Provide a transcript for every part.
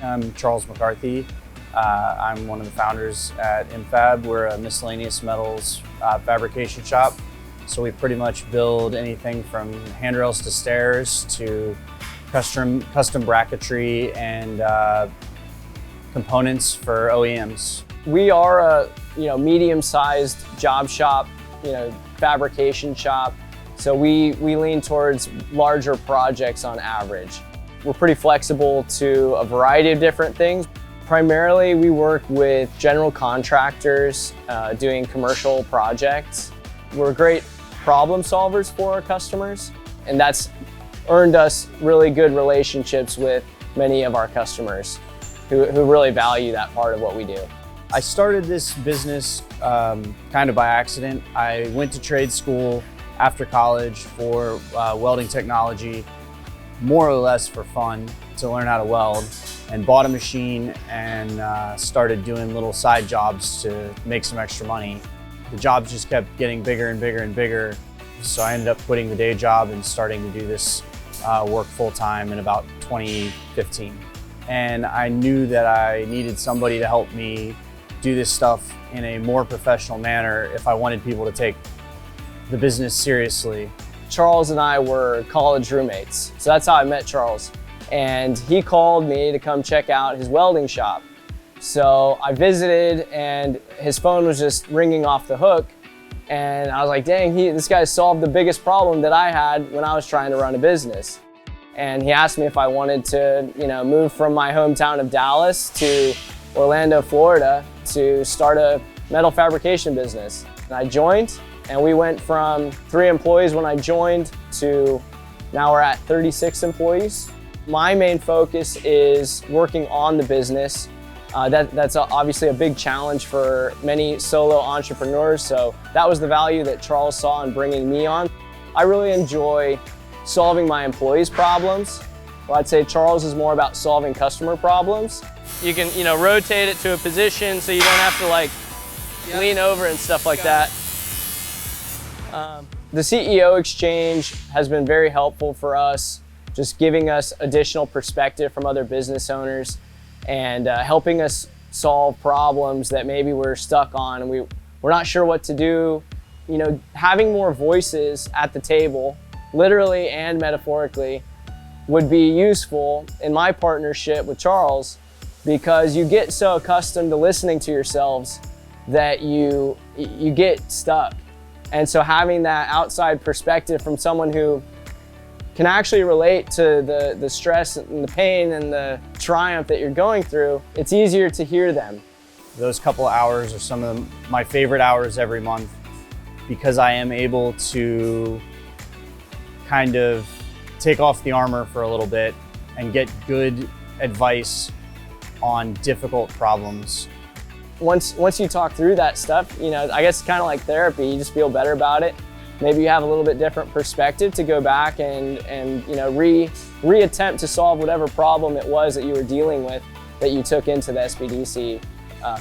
I'm Charles McCarthy. I'm one of the founders at MFab. We're a miscellaneous metals fabrication shop. So we pretty much build anything from handrails to stairs to custom bracketry and components for OEMs. We are a medium-sized job shop, fabrication shop. So we lean towards larger projects on average. We're pretty flexible to a variety of different things. Primarily, we work with general contractors doing commercial projects. We're great problem solvers for our customers, and that's earned us really good relationships with many of our customers who really value that part of what we do. I started this business kind of by accident. I went to trade school after college for welding technology, more or less for fun, to learn how to weld, and bought a machine and started doing little side jobs to make some extra money. The jobs just kept getting bigger and bigger and bigger, so I ended up quitting the day job and starting to do this work full-time in about 2015. And I knew that I needed somebody to help me do this stuff in a more professional manner if I wanted people to take the business seriously. Charles and I were college roommates, so that's how I met Charles. And he called me to come check out his welding shop. So I visited and his phone was just ringing off the hook. And I was like, dang, this guy solved the biggest problem that I had when I was trying to run a business. And he asked me if I wanted to, move from my hometown of Dallas to Orlando, Florida to start a metal fabrication business. And I joined, and we went from 3 employees when I joined to now we're at 36 employees. My main focus is working on the business. That's obviously a big challenge for many solo entrepreneurs, so that was the value that Charles saw in bringing me on. I really enjoy solving my employees' problems. Well, I'd say Charles is more about solving customer problems. You can, rotate it to a position so you don't have to lean over and stuff like that. The CEO exchange has been very helpful for us, just giving us additional perspective from other business owners and helping us solve problems that maybe we're stuck on and we're not sure what to do. Having more voices at the table, literally and metaphorically, would be useful in my partnership with Charles, because you get so accustomed to listening to yourselves that you get stuck. And so having that outside perspective from someone who can actually relate to the stress and the pain and the triumph that you're going through, it's easier to hear them. Those couple of hours are some of my favorite hours every month, because I am able to kind of take off the armor for a little bit and get good advice on difficult problems. Once you talk through that stuff, I guess it's kind of like therapy. You just feel better about it. Maybe you have a little bit different perspective to go back and re-attempt to solve whatever problem it was that you were dealing with that you took into the SBDC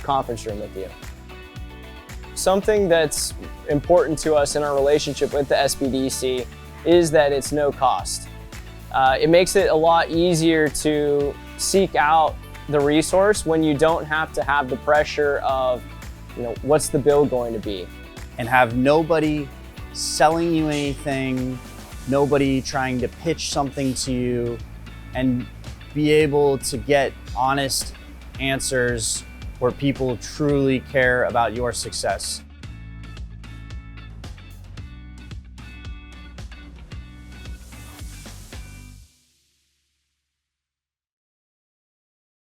conference room with you. Something that's important to us in our relationship with the SBDC is that it's no cost. It makes it a lot easier to seek out the resource when you don't have to have the pressure of, what's the bill going to be? And have nobody selling you anything, nobody trying to pitch something to you, and be able to get honest answers where people truly care about your success.